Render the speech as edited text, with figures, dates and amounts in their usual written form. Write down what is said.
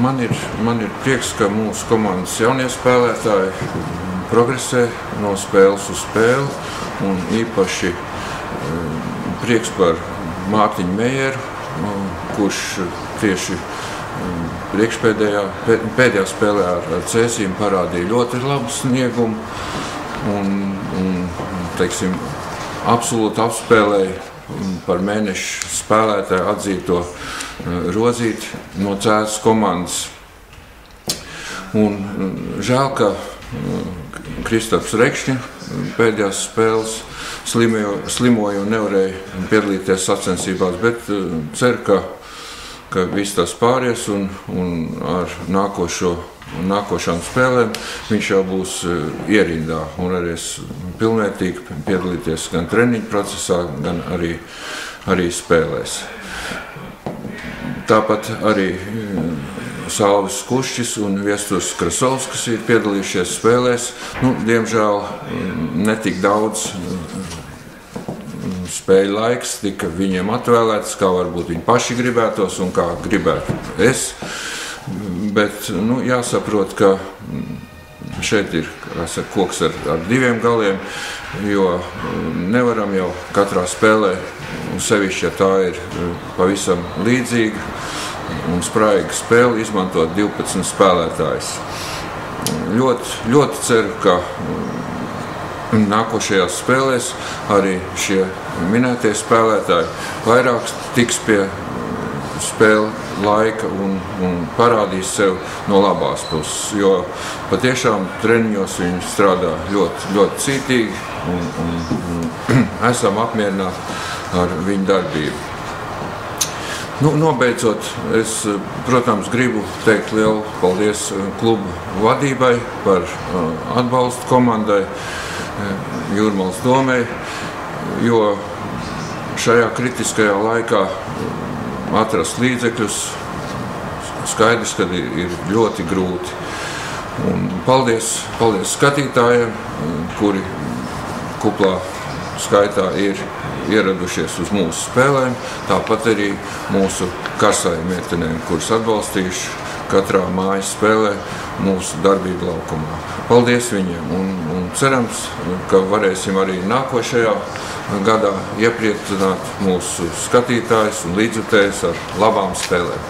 Man ir prieks, ka mūsu komandas jaunie spēlētāji progresē no spēles uz spēli, un īpaši prieks par Mārtiņu Mejeru, kurš tieši pēdējā spēlē ar Cēsīm parādīja ļoti labu sniegumu un teiksim, absolūti apspēlēja par mēnešu spēlētāju atzīto Rozīti no Cēsas komandas. Un žēl, ka Kristaps Rekšņa pēdējās spēles slimoja un nevarēja piedalīties sacensībās, bet ceru, ka viss tas pāries un ar nākošām spēlēm viņš jau būs ierindā un varēs pilnvērtīgi piedalīties gan treniņu procesā, gan arī spēlēs. Tāpat arī Salvis Kušķis un Viesturs Krasovs, kas ir piedalījušies spēlēs. Diemžēl netik daudz spēļu laiks tika viņiem atvēlēts, kā varbūt viņi paši gribētos un kā gribētu es. Bet jāsaprot, ka šeit ir koks ar diviem galiem, jo nevaram jau katrā spēlē, sevišķi, ja tā ir pavisam līdzīga un spraiga spēle, izmantot 12 spēlētājus. Ļoti ceru, ka nākošajās spēlēs arī šie minētie spēlētāji vairāk tiks pie spēle laika un parādīs sev no labās puses, jo patiešām treniņos viņi strādā ļoti cītīgi un esam apmierināti ar viņu darbību. Nobeidzot, es, protams, gribu teikt lielu paldies klubu vadībai par atbalstu komandai, Jūrmalas domei, jo šajā kritiskajā laikā atrast līdzekļus skaidrs, ka ir ļoti grūti. Un paldies skatītājiem, kuri kuplā skaitā ir ieradušies uz mūsu spēlēm, tāpat arī mūsu karsājiem meitenēm, kuras atbalstījuši katrā mājas spēlē mūsu darbību laukumā. Paldies viņiem un cerams, ka varēsim arī nākošajā gadā iepriecināt mūsu skatītājus un līdzjutējus ar labām spēlēm.